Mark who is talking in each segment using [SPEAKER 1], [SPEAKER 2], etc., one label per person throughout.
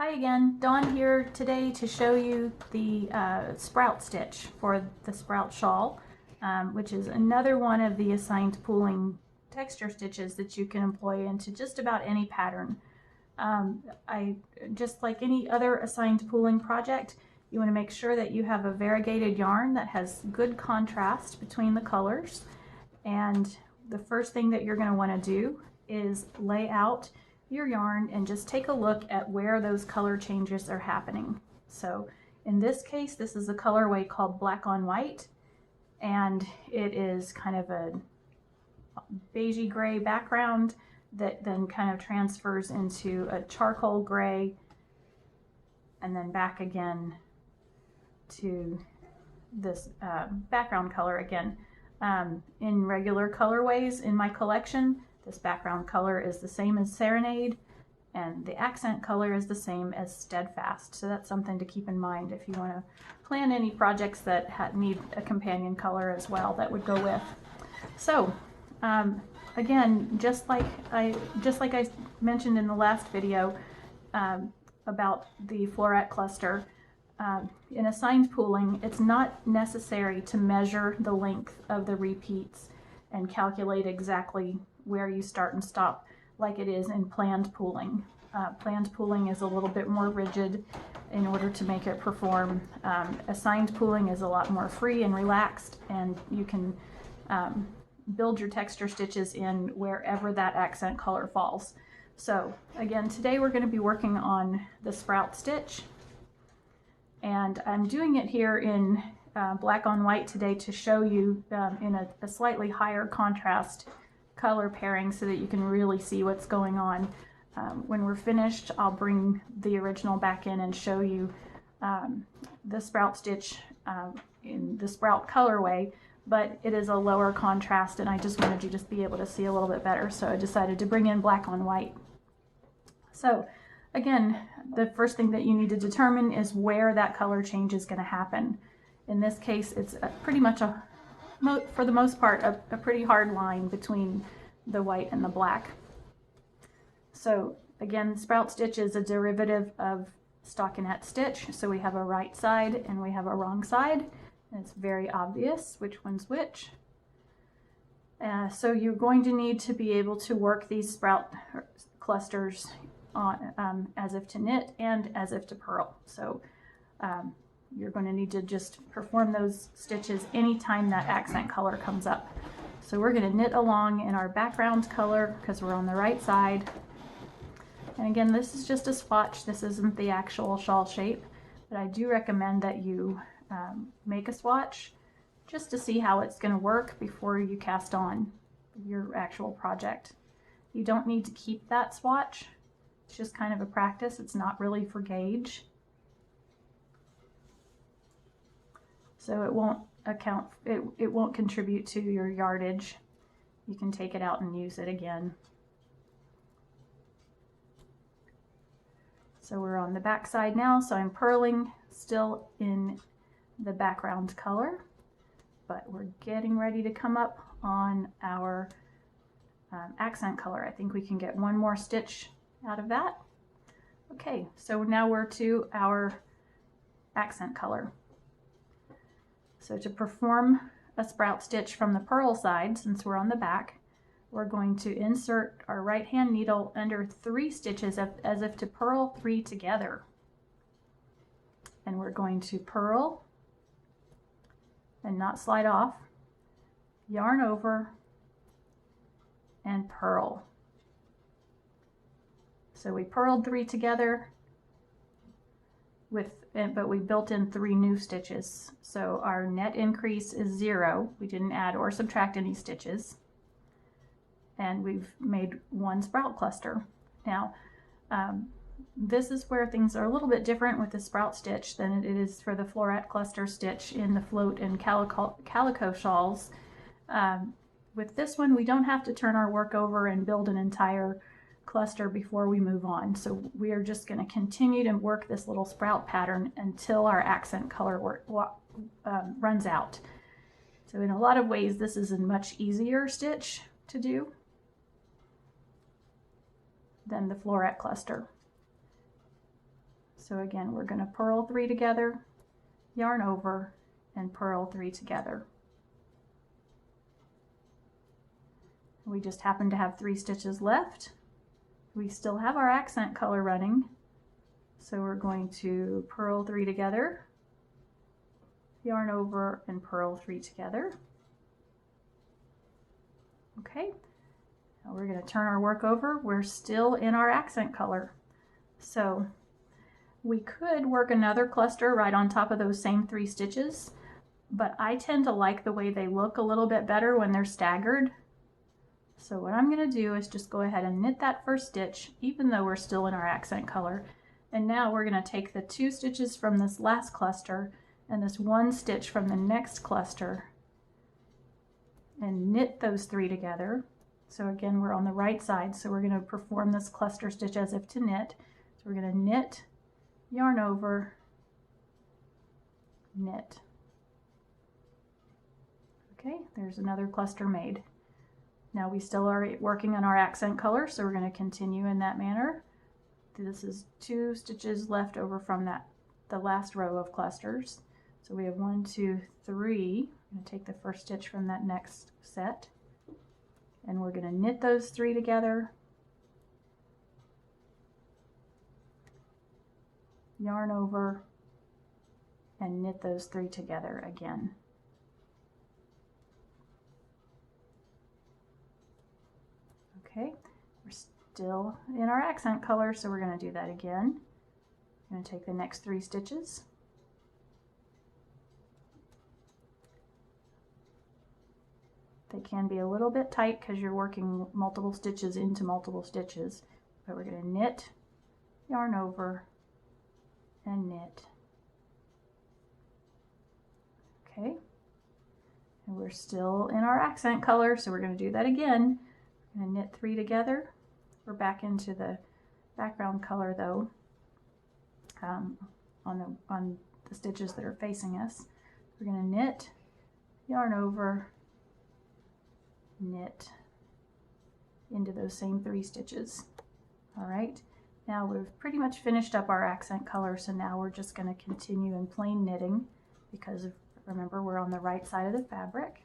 [SPEAKER 1] Hi again, Dawn here today to show you the Sprout Stich for the Sprout Shawl, which is another one of the assigned pooling texture stitches that you can employ into just about any pattern. Just like any other assigned pooling project, you want to make sure that you have a variegated yarn that has good contrast between the colors. And the first thing that you're going to want to do is lay out your yarn and just take a look at where those color changes are happening. So in this case, this is a colorway called black on white, and it is kind of a beigey gray background that then kind of transfers into a charcoal gray and then back again to this background color again. In regular colorways in my collection, this background color is the same as Serenade, and the accent color is the same as Steadfast. So that's something to keep in mind if you want to plan any projects that need a companion color as well that would go with. So again, just like I mentioned in the last video about the floret cluster, in assigned pooling, it's not necessary to measure the length of the repeats and calculate exactly where you start and stop like it is in planned pooling. Planned pooling is a little bit more rigid in order to make it perform. Assigned pooling is a lot more free and relaxed, and you can build your texture stitches in wherever that accent color falls. So again, today we're going to be working on the Sprout Stich, and I'm doing it here in black on white today to show you in a slightly higher contrast color pairing so that you can really see what's going on. When we're finished, I'll bring the original back in and show you the Sprout Stich in the Sprout colorway, but it is a lower contrast, and I just wanted you to be able to see a little bit better, so I decided to bring in black on white. So again, the first thing that you need to determine is where that color change is going to happen. In this case, it's pretty much for the most part, a pretty hard line between the white and the black. So again, Sprout Stich is a derivative of stockinette stitch. So we have a right side and we have a wrong side. And it's very obvious which one's which. So you're going to need to be able to work these sprout clusters on, as if to knit and as if to purl. So you're going to need to just perform those stitches anytime that accent color comes up. So we're going to knit along in our background color because we're on the right side. And again, this is just a swatch. This isn't the actual shawl shape, but I do recommend that you make a swatch just to see how it's going to work before you cast on your actual project. You don't need to keep that swatch. It's just kind of a practice. It's not really for gauge. So it won't it won't contribute to your yardage. You can take it out and use it again. So we're on the back side now, so I'm purling still in the background color, but we're getting ready to come up on our accent color. I think we can get one more stitch out of that. Okay, so now we're to our accent color. So to perform a Sprout Stich from the purl side, since we're on the back, we're going to insert our right hand needle under 3 stitches as if to purl 3 together. And we're going to purl and not slide off, yarn over, and purl. So we purled 3 together but we built in 3 new stitches. So our net increase is 0. We didn't add or subtract any stitches. And we've made 1 sprout cluster. Now, this is where things are a little bit different with the Sprout Stich than it is for the floret cluster stitch in the float and calico shawls. With this one, we don't have to turn our work over and build an entire cluster before we move on. So we are just going to continue to work this little sprout pattern until our accent color runs out. So in a lot of ways, this is a much easier stitch to do than the floret cluster. So again, we're going to purl 3 together, yarn over, and purl 3 together. We just happen to have 3 stitches left. We still have our accent color running, so we're going to purl 3 together, yarn over, and purl 3 together. Okay, now we're going to turn our work over. We're still in our accent color, so we could work another cluster right on top of those same 3 stitches, but I tend to like the way they look a little bit better when they're staggered. So what I'm going to do is just go ahead and knit that first stitch, even though we're still in our accent color. And now we're going to take the 2 stitches from this last cluster and this 1 stitch from the next cluster and knit those 3 together. So again, we're on the right side, so we're going to perform this cluster stitch as if to knit. So we're going to knit, yarn over, knit. Okay, there's another cluster made. Now we still are working on our accent color, so we're going to continue in that manner. This is 2 stitches left over from the last row of clusters. So we have 1, 2, 3. I'm going to take the first stitch from that next set, and we're going to knit those 3 together, yarn over, and knit those 3 together again. Okay, we're still in our accent color, so we're going to do that again. I'm going to take the next 3 stitches, they can be a little bit tight because you're working multiple stitches into multiple stitches, but we're going to knit, yarn over, and knit. Okay, and we're still in our accent color, so we're going to do that again. I'm going to knit 3 together. We're back into the background color though, on the stitches that are facing us. We're going to knit, yarn over, knit into those same 3 stitches. All right, now we've pretty much finished up our accent color, so now we're just going to continue in plain knitting because remember, we're on the right side of the fabric.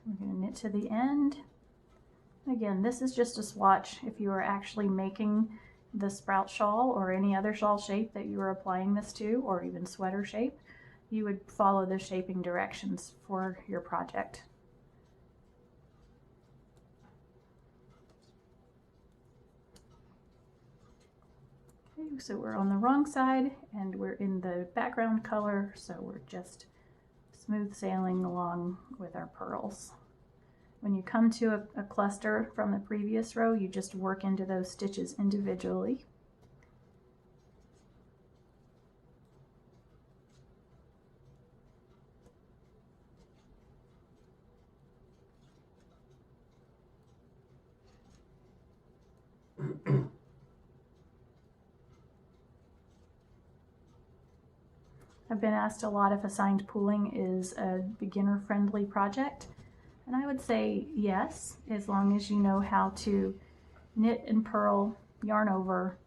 [SPEAKER 1] We're going to knit to the end. Again, this is just a swatch. If you are actually making the Sprout shawl or any other shawl shape that you are applying this to, or even sweater shape, you would follow the shaping directions for your project. Okay, so we're on the wrong side and we're in the background color, so we're just smooth sailing along with our purls. When you come to a cluster from the previous row, you just work into those stitches individually. I've been asked a lot if assigned pooling is a beginner-friendly project, and I would say yes, as long as you know how to knit and purl, yarn over.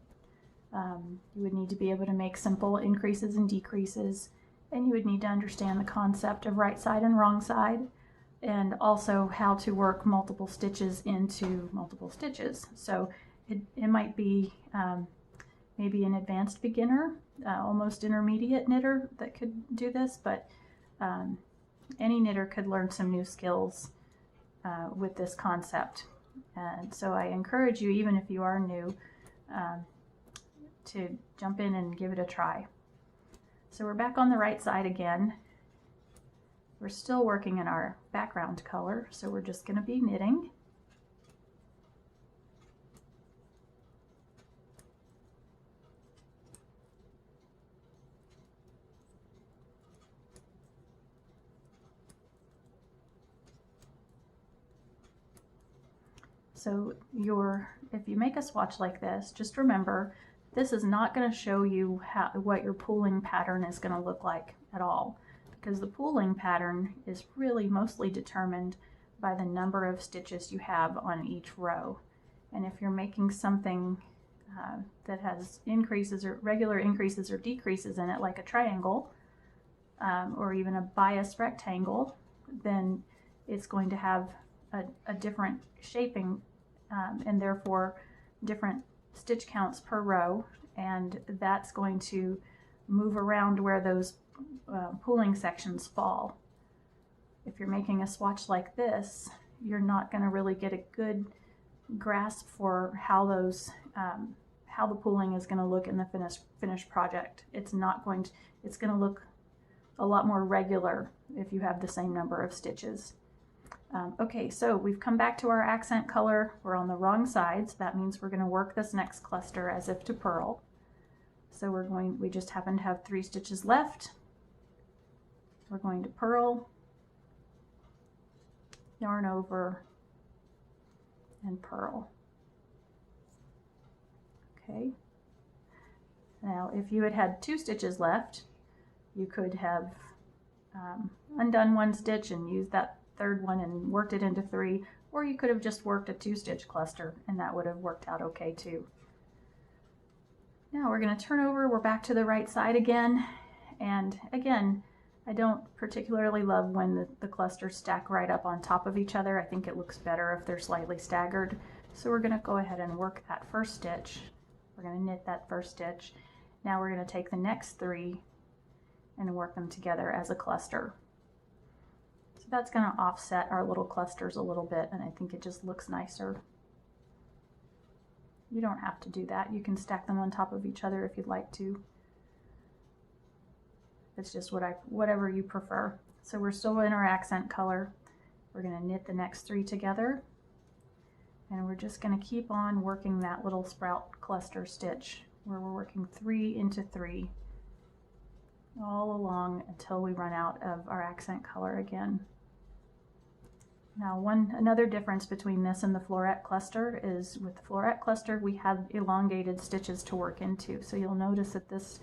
[SPEAKER 1] You would need to be able to make simple increases and decreases, and you would need to understand the concept of right side and wrong side, and also how to work multiple stitches into multiple stitches. So it might be maybe an advanced beginner, almost intermediate knitter that could do this, but any knitter could learn some new skills with this concept. And so I encourage you, even if you are new, to jump in and give it a try. So we're back on the right side again. We're still working in our background color, so we're just going to be knitting. So if you make a swatch like this, just remember, this is not going to show you what your pooling pattern is going to look like at all, because the pooling pattern is really mostly determined by the number of stitches you have on each row. And if you're making something that has increases or regular increases or decreases in it, like a triangle or even a bias rectangle, then it's going to have a different shaping and therefore different stitch counts per row, and that's going to move around where those pooling sections fall. If you're making a swatch like this, you're not going to really get a good grasp for how those how the pooling is going to look in the finished project. It's going to look a lot more regular if you have the same number of stitches. Okay, so we've come back to our accent color. We're on the wrong side, so that means we're going to work this next cluster as if to purl. So we just happen to have 3 stitches left. We're going to purl, yarn over, and purl. Okay. Now, if you had 2 stitches left, you could have undone 1 stitch and used that 3rd one and worked it into 3, or you could have just worked a 2-stitch cluster, and that would have worked out okay too. Now we're going to turn over. We're back to the right side again, and again, I don't particularly love when the clusters stack right up on top of each other. I think it looks better if they're slightly staggered. So we're going to go ahead and work that first stitch. We're going to knit that first stitch. Now we're going to take the next 3 and work them together as a cluster. So that's going to offset our little clusters a little bit, and I think it just looks nicer. You don't have to do that. You can stack them on top of each other if you'd like to. It's just whatever you prefer. So we're still in our accent color. We're going to knit the next 3 together, and we're just going to keep on working that little sprout cluster stitch where we're working 3 into 3 all along until we run out of our accent color again. Now another difference between this and the floret cluster is with the floret cluster we have elongated stitches to work into. So you'll notice that this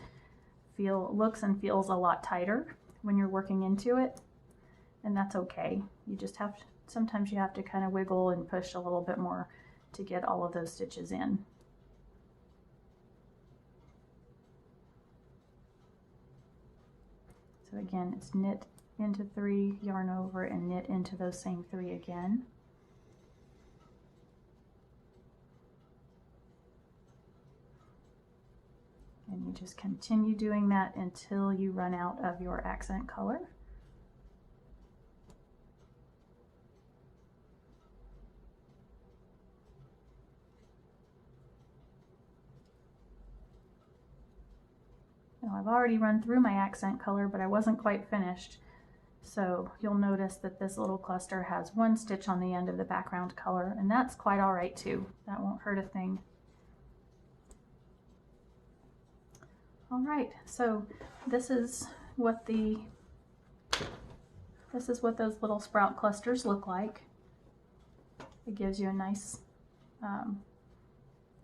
[SPEAKER 1] looks and feels a lot tighter when you're working into it, and that's okay. You just sometimes you have to kind of wiggle and push a little bit more to get all of those stitches in. So again, it's knit into 3, yarn over, and knit into those same 3 again. And you just continue doing that until you run out of your accent color. Now I've already run through my accent color, but I wasn't quite finished. So you'll notice that this little cluster has 1 stitch on the end of the background color, and that's quite all right too. That won't hurt a thing. All right, so this is what those little sprout clusters look like. It gives you a nice,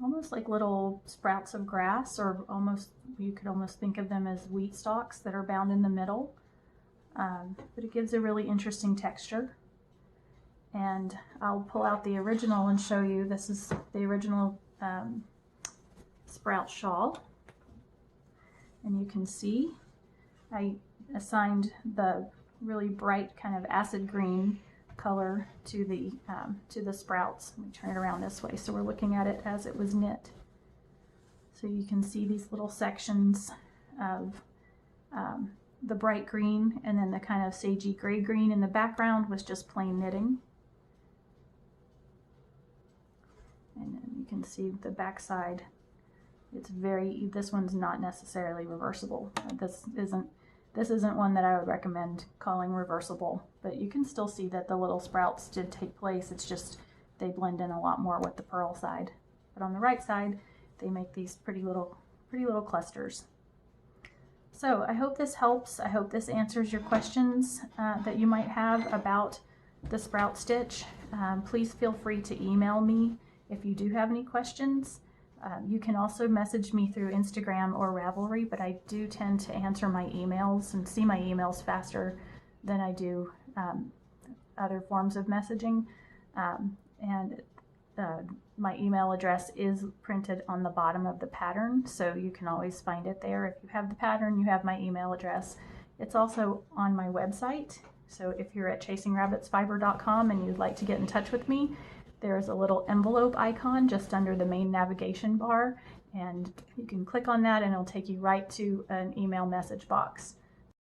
[SPEAKER 1] almost like little sprouts of grass, or you could almost think of them as wheat stalks that are bound in the middle. But it gives a really interesting texture. And I'll pull out the original and show you. This is the original Sprout shawl. And you can see I assigned the really bright kind of acid green color to the sprouts. Let me turn it around this way so we're looking at it as it was knit. So you can see these little sections of the bright green, and then the kind of sagey gray green in the background was just plain knitting. And then you can see the back side. This one's not necessarily reversible. This isn't one that I would recommend calling reversible, but you can still see that the little sprouts did take place. It's just they blend in a lot more with the purl side. But on the right side, they make these pretty little clusters. So I hope this helps. I hope this answers your questions that you might have about the Sprout Stich. Please feel free to email me if you do have any questions. You can also message me through Instagram or Ravelry, but I do tend to answer my emails and see my emails faster than I do other forms of messaging. And my email address is printed on the bottom of the pattern, so you can always find it there. If you have the pattern, you have my email address. It's also on my website, so if you're at chasingrabbitsfiber.com and you'd like to get in touch with me, there's a little envelope icon just under the main navigation bar, and you can click on that and it'll take you right to an email message box.